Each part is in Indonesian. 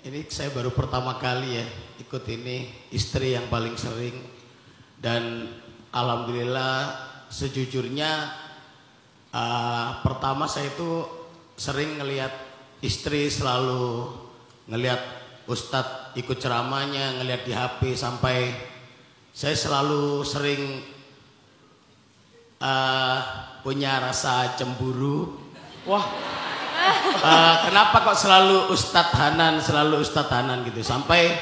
Ini saya baru pertama kali ya ikut ini, istri yang paling sering. Dan alhamdulillah sejujurnya pertama saya itu sering ngelihat istri selalu ngelihat Ustadz ikut ceramahnya, ngelihat di HP, sampai saya selalu sering punya rasa cemburu. Wah, kenapa kok selalu Ustadz Hanan gitu, sampai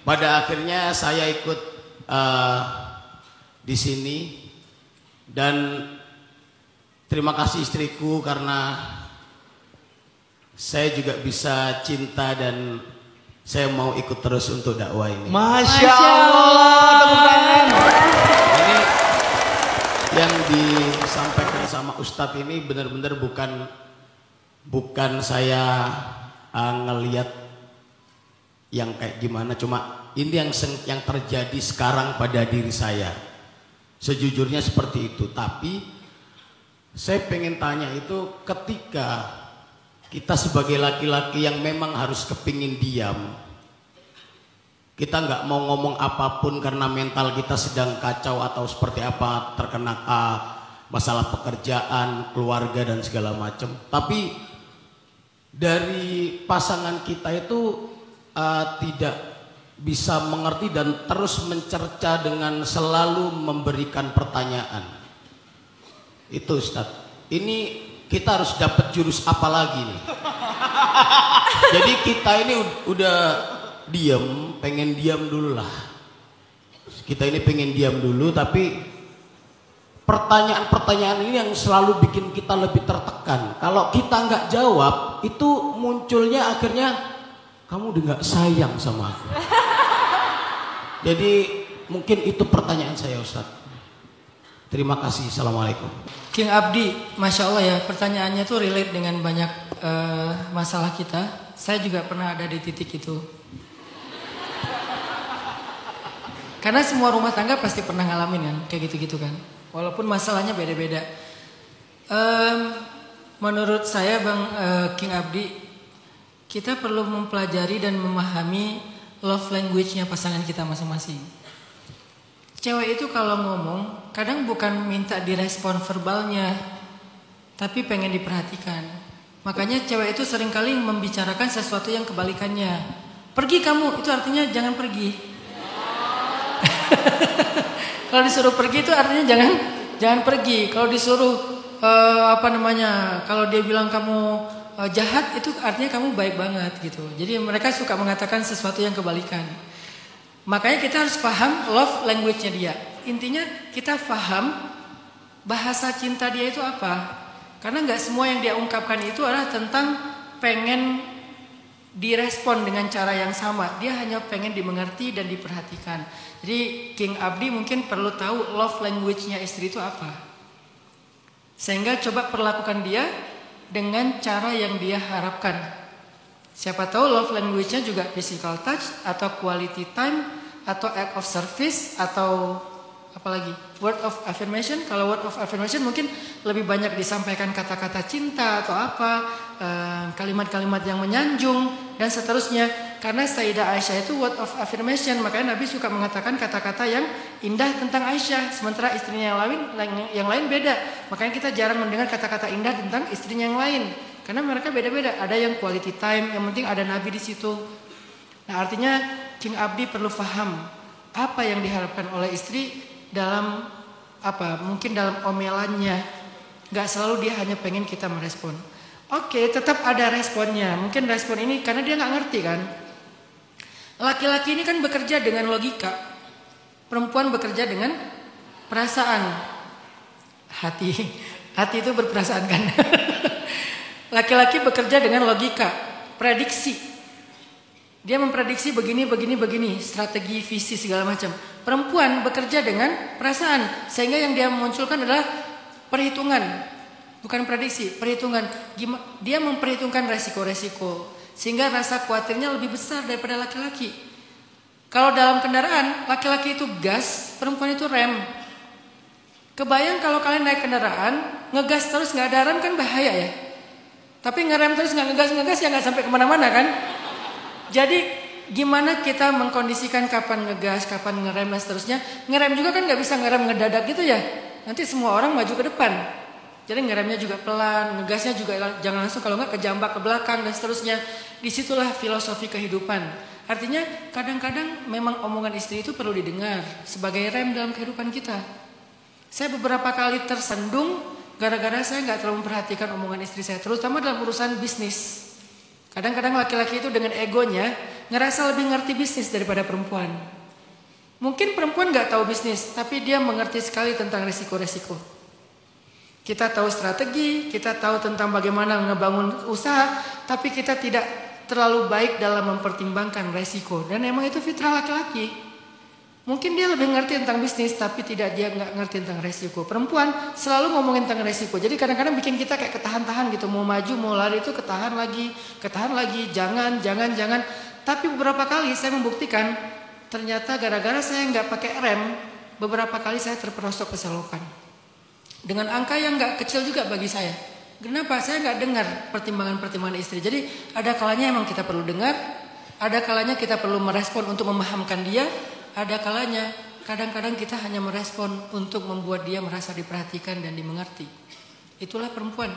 pada akhirnya saya ikut di sini. Dan terima kasih istriku karena saya juga bisa cinta dan saya mau ikut terus untuk dakwah ini. Masya Allah, tepuk tangan. Ini yang disampaikan sama Ustadz ini benar-benar bukan saya ngelihat yang kayak gimana, cuma ini yang terjadi sekarang pada diri saya. Sejujurnya seperti itu. Tapi saya pengen tanya itu, ketika kita sebagai laki-laki yang memang harus kepingin diam, kita nggak mau ngomong apapun karena mental kita sedang kacau atau seperti apa, terkena masalah pekerjaan, keluarga dan segala macam. Tapi dari pasangan kita itu tidak bisa mengerti dan terus mencerca dengan selalu memberikan pertanyaan. Itu Ustadz, ini kita harus dapat jurus apa lagi nih? Jadi kita ini udah diam, pengen diam dulu lah. Kita ini pengen diam dulu, tapi pertanyaan-pertanyaan ini yang selalu bikin kita lebih tertekan. Kalau kita nggak jawab, itu munculnya akhirnya kamu udah nggak sayang sama aku. Jadi mungkin itu pertanyaan saya, Ustadz. Terima kasih. Assalamualaikum. King Abdi, Masya Allah ya, pertanyaannya tuh relate dengan banyak masalah kita. Saya juga pernah ada di titik itu. Karena semua rumah tangga pasti pernah ngalamin kan, kayak gitu-gitu kan. Walaupun masalahnya beda-beda. Menurut saya Bang King Abdi, kita perlu mempelajari dan memahami love language-nya pasangan kita masing-masing. Cewek itu kalau ngomong kadang bukan minta direspon verbalnya, tapi pengen diperhatikan. Makanya cewek itu seringkali membicarakan sesuatu yang kebalikannya. Pergi kamu, itu artinya jangan pergi. Kalau disuruh pergi itu artinya jangan pergi. Kalau disuruh kalau dia bilang kamu jahat, itu artinya kamu baik banget gitu. Jadi mereka suka mengatakan sesuatu yang kebalikan. Makanya kita harus paham love language-nya dia. Intinya kita paham bahasa cinta dia itu apa. Karena nggak semua yang dia ungkapkan itu adalah tentang pengen direspon dengan cara yang sama. Dia hanya pengen dimengerti dan diperhatikan. Jadi King Abdi mungkin perlu tahu love language-nya istri itu apa. Sehingga coba perlakukan dia dengan cara yang dia harapkan. Siapa tahu love language-nya juga physical touch atau quality time atau act of service atau apalagi word of affirmation. Kalau word of affirmation mungkin lebih banyak disampaikan kata-kata cinta atau apa, kalimat-kalimat yang menyanjung dan seterusnya. Karena Sayyidah Aisyah itu word of affirmation, makanya Nabi suka mengatakan kata-kata yang indah tentang Aisyah, sementara istrinya yang lain beda. Makanya kita jarang mendengar kata-kata indah tentang istrinya yang lain. Karena mereka beda-beda, ada yang quality time, yang penting ada Nabi di situ. Nah artinya King Abdi perlu paham apa yang diharapkan oleh istri dalam mungkin dalam omelannya. Gak selalu dia hanya pengen kita merespon. Oke, tetap ada responnya. Mungkin respon ini karena dia gak ngerti kan. Laki-laki ini kan bekerja dengan logika, perempuan bekerja dengan perasaan. Hati itu berperasaan kan. Laki-laki bekerja dengan logika, prediksi. Dia memprediksi begini, strategi, visi segala macam. Perempuan bekerja dengan perasaan, sehingga yang dia munculkan adalah perhitungan, bukan prediksi, perhitungan. Dia memperhitungkan resiko-resiko, sehingga rasa khawatirnya lebih besar daripada laki-laki. Kalau dalam kendaraan, laki-laki itu gas, perempuan itu rem. Kebayang kalau kalian naik kendaraan, ngegas terus nggak ada rem kan bahaya ya. Tapi ngerem terus nggak ngegas ya nggak sampai kemana-mana kan? Jadi gimana kita mengkondisikan kapan ngegas, kapan ngerem dan seterusnya. Ngerem juga kan nggak bisa ngerem ngedadak gitu ya. Nanti semua orang maju ke depan. Jadi ngeremnya juga pelan, ngegasnya juga jangan langsung, kalau nggak kejambak ke belakang dan seterusnya. Disitulah filosofi kehidupan. Artinya kadang-kadang memang omongan istri itu perlu didengar sebagai rem dalam kehidupan kita. Saya beberapa kali tersandung gara-gara saya nggak terlalu memperhatikan omongan istri saya, terutama dalam urusan bisnis. Kadang-kadang laki-laki itu dengan egonya ngerasa lebih ngerti bisnis daripada perempuan. Mungkin perempuan nggak tahu bisnis, tapi dia mengerti sekali tentang resiko-resiko. Kita tahu strategi, kita tahu tentang bagaimana ngebangun usaha, tapi kita tidak terlalu baik dalam mempertimbangkan resiko. Dan emang itu fitrah laki-laki. Mungkin dia lebih ngerti tentang bisnis, tapi dia nggak ngerti tentang resiko. Perempuan selalu ngomongin tentang resiko. Jadi kadang-kadang bikin kita kayak ketahan-tahan gitu. Mau maju, mau lari itu ketahan lagi, jangan. Tapi beberapa kali saya membuktikan, ternyata gara-gara saya nggak pakai rem, beberapa kali saya terperosok ke selokan. Dengan angka yang nggak kecil juga bagi saya. Kenapa? Saya nggak dengar pertimbangan-pertimbangan istri. Jadi ada kalanya emang kita perlu dengar, ada kalanya kita perlu merespon untuk memahamkan dia. Ada kalanya kadang-kadang kita hanya merespon untuk membuat dia merasa diperhatikan dan dimengerti. Itulah perempuan.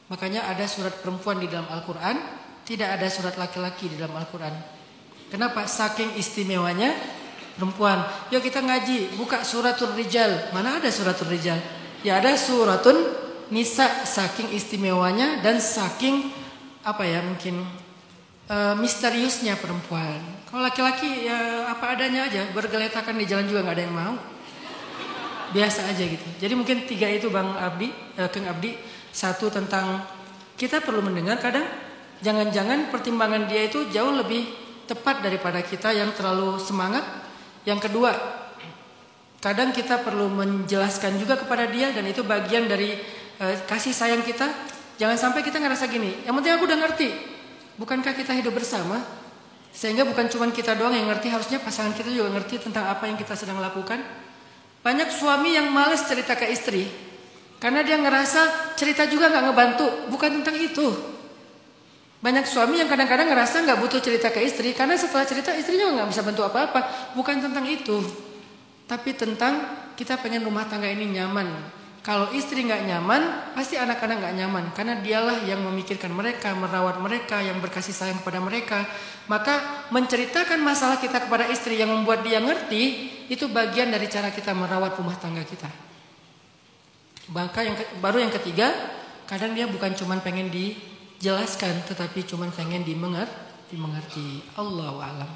Makanya ada surat perempuan di dalam Al-Quran, tidak ada surat laki-laki di dalam Al-Quran. Kenapa? Saking istimewanya perempuan. Yuk kita ngaji, buka suratul Rijal. Mana ada suratul Rijal? Ya ada suratun Nisa, saking istimewanya dan saking misteriusnya perempuan. Kalau laki-laki ya apa adanya aja, bergeletakan di jalan juga nggak ada yang mau. Biasa aja gitu. Jadi mungkin 3 itu Kang Abdi. 1 tentang kita perlu mendengar, kadang jangan-jangan pertimbangan dia itu jauh lebih tepat daripada kita yang terlalu semangat. Yang kedua, kadang kita perlu menjelaskan juga kepada dia, dan itu bagian dari kasih sayang kita. Jangan sampai kita ngerasa gini, yang penting aku udah ngerti. Bukankah kita hidup bersama? Sehingga bukan cuma kita doang yang ngerti, harusnya pasangan kita juga ngerti tentang apa yang kita sedang lakukan. Banyak suami yang malas cerita ke istri karena dia ngerasa cerita juga gak ngebantu. Bukan tentang itu. Banyak suami yang kadang-kadang ngerasa gak butuh cerita ke istri karena setelah cerita istrinya gak bisa bantu apa-apa. Bukan tentang itu, tapi tentang kita pengen rumah tangga ini nyaman. Kalau istri gak nyaman, pasti anak-anak gak nyaman. Karena dialah yang memikirkan mereka, merawat mereka, yang berkasih sayang kepada mereka. Maka menceritakan masalah kita kepada istri yang membuat dia ngerti, itu bagian dari cara kita merawat rumah tangga kita. Bahkan yang ketiga, kadang dia bukan cuma pengen dijelaskan, tetapi cuma pengen dimengerti. Allahu a'lam.